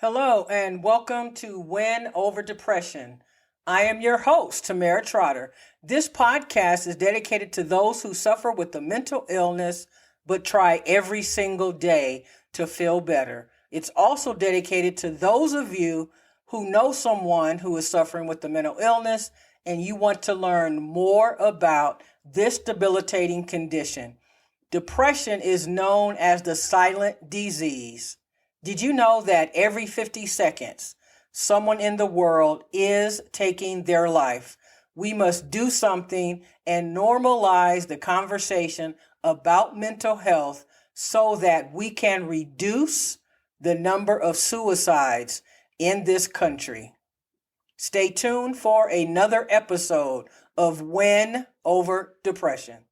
Hello and welcome to Win Over Depression. I am your host, Tamara Trotter. This podcast is dedicated to those who suffer with a mental illness but try every single day to feel better. It's also dedicated to those of you who know someone who is suffering with a mental illness and you want to learn more about this debilitating condition. Depression is known as the silent disease. Did you know that every 50 seconds, someone in the world is taking their life? We must do something and normalize the conversation about mental health so that we can reduce the number of suicides in this country. Stay tuned for another episode of Win Over Depression.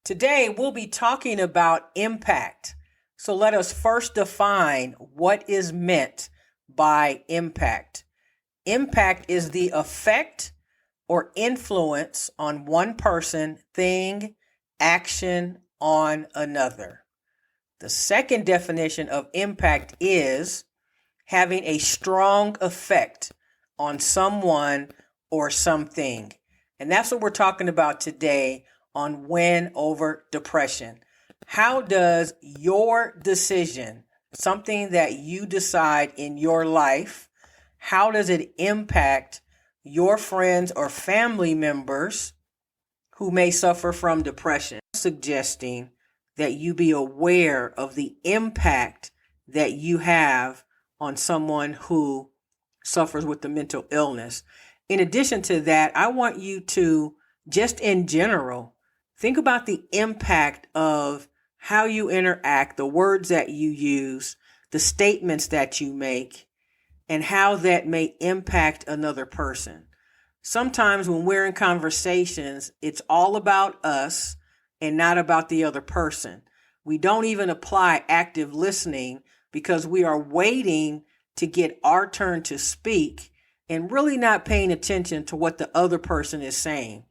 Today, we'll be talking about impact. So let us first define what is meant by impact. Impact is the effect or influence on one person, thing, action on another. The second definition of impact is having a strong effect on someone or something. And that's what we're talking about today on Win Over Depression. How does your decision, something that you decide in your life, how does it impact your friends or family members who may suffer from depression? Suggesting that you be aware of the impact that you have on someone who suffers with the mental illness. In addition to that, I want you to, just in general, think about the impact of how you interact, the words that you use, the statements that you make, and how that may impact another person. Sometimes when we're in conversations, it's all about us and not about the other person. We don't even apply active listening because we are waiting to get our turn to speak and really not paying attention to what the other person is saying.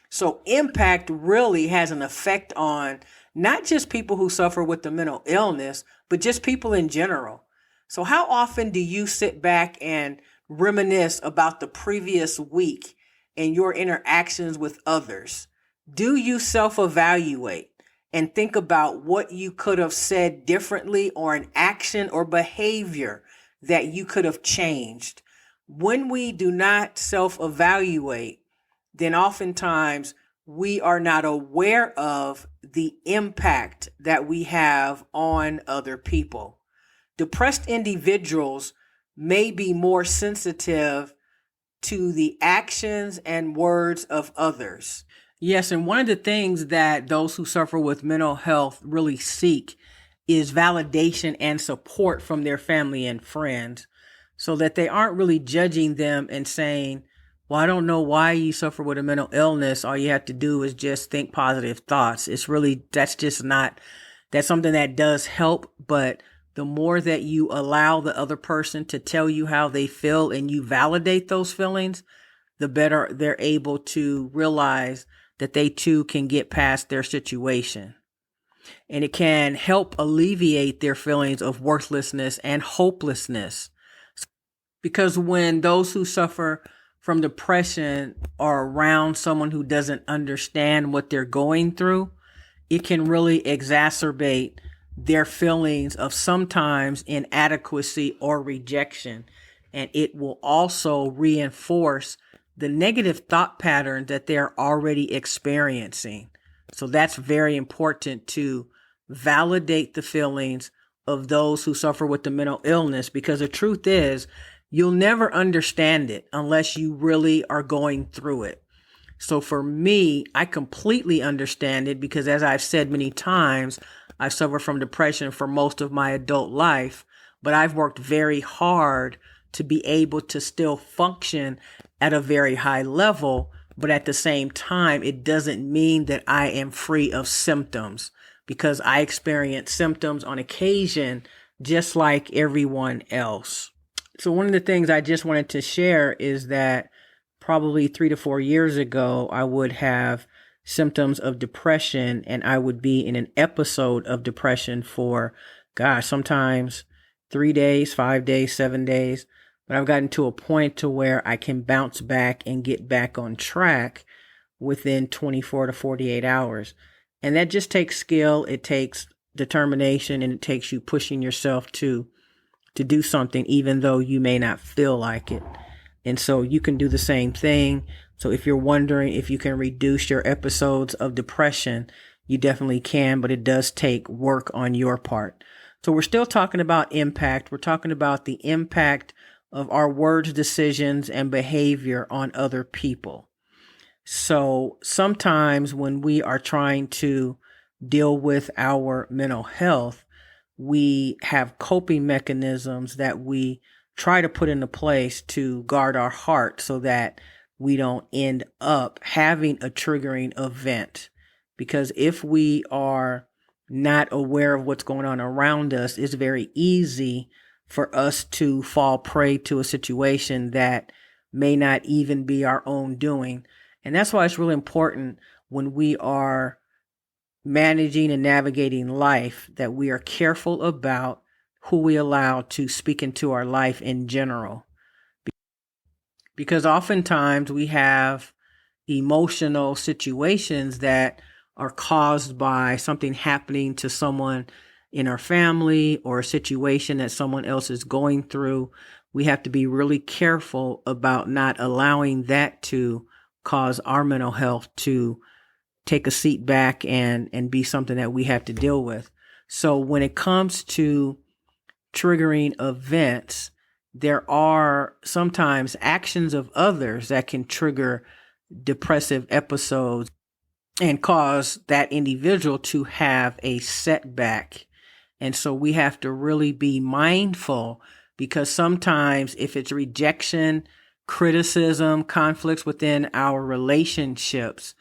So impact really has an effect on not just people who suffer with the mental illness, but just people in general. So how often do you sit back and reminisce about the previous week and your interactions with others? Do you self-evaluate and think about what you could have said differently or an action or behavior that you could have changed? When we do not self-evaluate, then oftentimes we are not aware of the impact that we have on other people. Depressed individuals may be more sensitive to the actions and words of others. Yes, and one of the things that those who suffer with mental health really seek is validation and support from their family and friends, so that they aren't really judging them and saying, well, I don't know why you suffer with a mental illness. All you have to do is just think positive thoughts. It's really, that's something that does help. But the more that you allow the other person to tell you how they feel and you validate those feelings, the better they're able to realize that they too can get past their situation. And it can help alleviate their feelings of worthlessness and hopelessness. Because when those who suffer from depression are around someone who doesn't understand what they're going through, it can really exacerbate their feelings of sometimes inadequacy or rejection. And it will also reinforce the negative thought pattern that they're already experiencing. So that's very important to validate the feelings of those who suffer with the mental illness, because the truth is, you'll never understand it unless you really are going through it. So for me, I completely understand it because, as I've said many times, I've suffered from depression for most of my adult life, but I've worked very hard to be able to still function at a very high level. But at the same time, it doesn't mean that I am free of symptoms, because I experience symptoms on occasion, just like everyone else. So one of the things I just wanted to share is that probably 3 to 4 years ago, I would have symptoms of depression and I would be in an episode of depression for, sometimes 3 days, 5 days, 7 days, but I've gotten to a point to where I can bounce back and get back on track within 24 to 48 hours. And that just takes skill, it takes determination, and it takes you pushing yourself to do something even though you may not feel like it. And so you can do the same thing. So if you're wondering if you can reduce your episodes of depression, you definitely can, but it does take work on your part. So we're still talking about impact. We're talking about the impact of our words, decisions, and behavior on other people. So sometimes when we are trying to deal with our mental health, we have coping mechanisms that we try to put into place to guard our heart so that we don't end up having a triggering event. Because if we are not aware of what's going on around us, it's very easy for us to fall prey to a situation that may not even be our own doing. And that's why it's really important when we are managing and navigating life that we are careful about who we allow to speak into our life in general. Because oftentimes we have emotional situations that are caused by something happening to someone in our family or a situation that someone else is going through. We have to be really careful about not allowing that to cause our mental health to take a seat back and be something that we have to deal with. So when it comes to triggering events, there are sometimes actions of others that can trigger depressive episodes and cause that individual to have a setback. And so we have to really be mindful, because sometimes if it's rejection, criticism, conflicts within our relationships,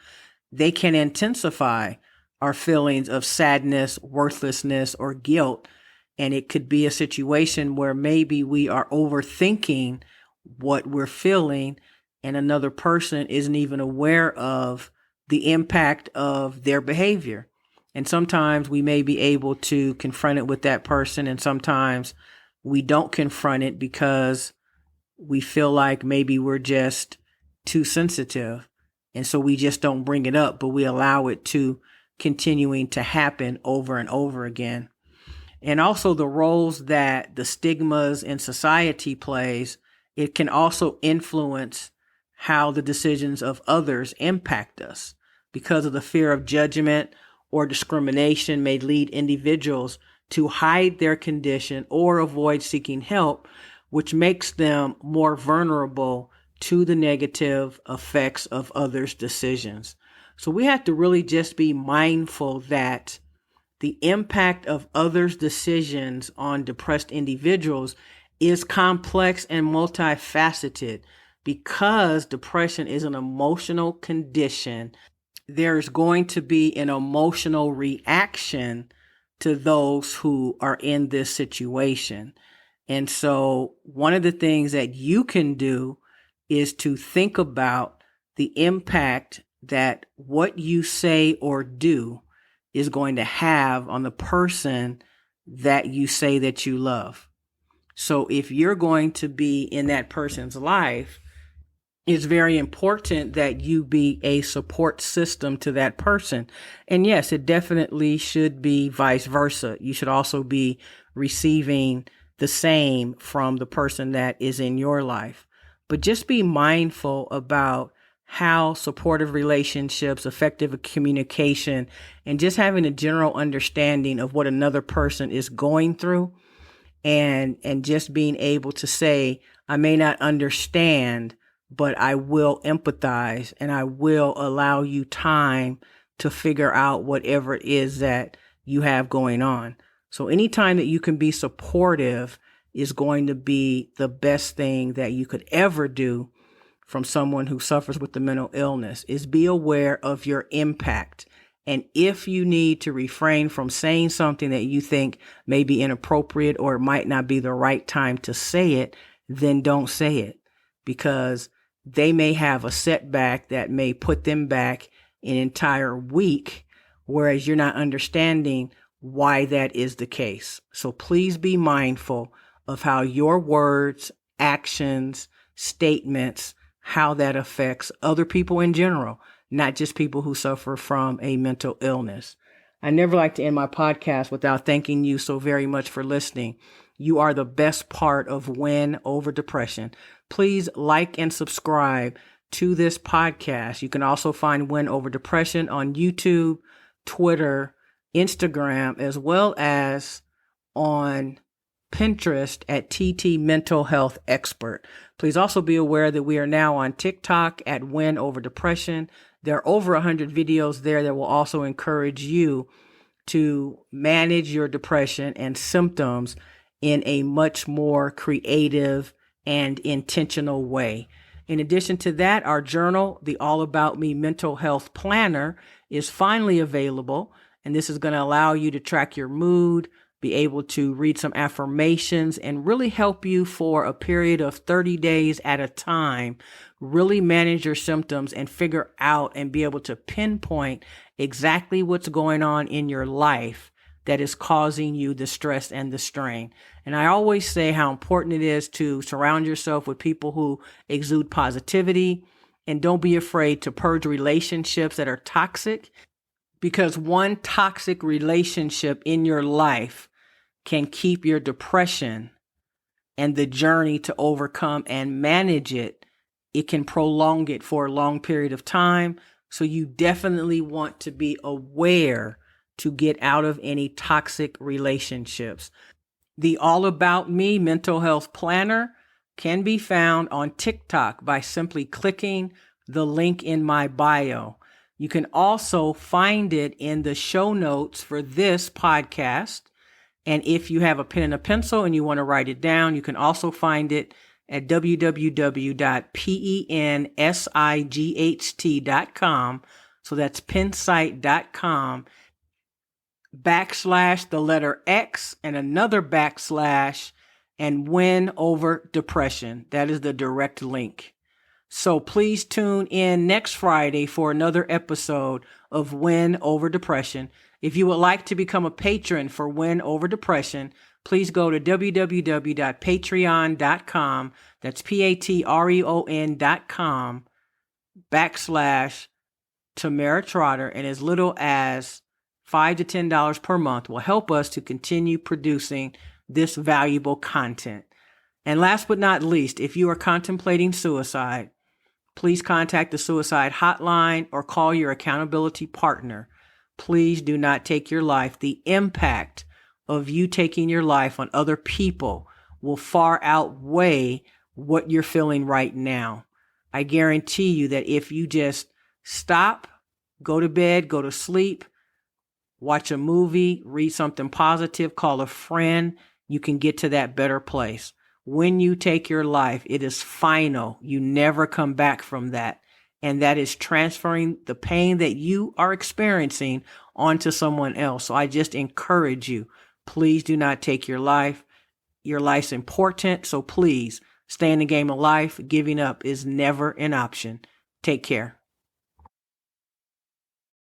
they can intensify our feelings of sadness, worthlessness, or guilt. And it could be a situation where maybe we are overthinking what we're feeling and another person isn't even aware of the impact of their behavior. And sometimes we may be able to confront it with that person, and sometimes we don't confront it because we feel like maybe we're just too sensitive. And so we just don't bring it up, but we allow it to continuing to happen over and over again. And also the roles that the stigmas in society plays, it can also influence how the decisions of others impact us, because of the fear of judgment or discrimination may lead individuals to hide their condition or avoid seeking help, which makes them more vulnerable to the negative effects of others' decisions. So we have to really just be mindful that the impact of others' decisions on depressed individuals is complex and multifaceted. Because depression is an emotional condition, there's going to be an emotional reaction to those who are in this situation. And so one of the things that you can do is to think about the impact that what you say or do is going to have on the person that you say that you love. So if you're going to be in that person's life, it's very important that you be a support system to that person. And yes, it definitely should be vice versa. You should also be receiving the same from the person that is in your life. But just be mindful about how supportive relationships, effective communication, and just having a general understanding of what another person is going through, and just being able to say, I may not understand, but I will empathize and I will allow you time to figure out whatever it is that you have going on. So anytime that you can be supportive is going to be the best thing that you could ever do from someone who suffers with the mental illness. Is be aware of your impact. And if you need to refrain from saying something that you think may be inappropriate or it might not be the right time to say it, then don't say it, because they may have a setback that may put them back an entire week, whereas you're not understanding why that is the case. So please be mindful of how your words, actions, statements, how that affects other people in general, not just people who suffer from a mental illness. I never like to end my podcast without thanking you so very much for listening. You are the best part of Win Over Depression. Please like and subscribe to this podcast. You can also find Win Over Depression on YouTube, Twitter, Instagram, as well as on Pinterest at TT Mental Health Expert. Please also be aware that we are now on TikTok at Win Over Depression. There are over 100 videos there that will also encourage you to manage your depression and symptoms in a much more creative and intentional way. In addition to that, our journal, the All About Me Mental Health Planner, is finally available. And this is going to allow you to track your mood, be able to read some affirmations, and really help you for a period of 30 days at a time, really manage your symptoms and figure out and be able to pinpoint exactly what's going on in your life that is causing you the stress and the strain. And I always say how important it is to surround yourself with people who exude positivity, and don't be afraid to purge relationships that are toxic, because one toxic relationship in your life can keep your depression and the journey to overcome and manage it. It can prolong it for a long period of time. So you definitely want to be aware to get out of any toxic relationships. The All About Me Mental Health Planner can be found on TikTok by simply clicking the link in my bio. You can also find it in the show notes for this podcast. And if you have a pen and a pencil and you want to write it down, you can also find it at www.pensight.com. So that's pensight.com / the letter X and another / and Win Over Depression. That is the direct link. So please tune in next Friday for another episode of Win Over Depression. If you would like to become a patron for Win Over Depression, please go to www.patreon.com. That's patreon.com / Tamara Trotter. And as little as $5 to $10 per month will help us to continue producing this valuable content. And last but not least, if you are contemplating suicide, please contact the suicide hotline or call your accountability partner. Please do not take your life. The impact of you taking your life on other people will far outweigh what you're feeling right now. I guarantee you that if you just stop, go to bed, go to sleep, watch a movie, read something positive, call a friend, you can get to that better place. When you take your life, it is final. You never come back from that. And that is transferring the pain that you are experiencing onto someone else. So I just encourage you, please do not take your life. Your life's important. So please stay in the game of life. Giving up is never an option. Take care.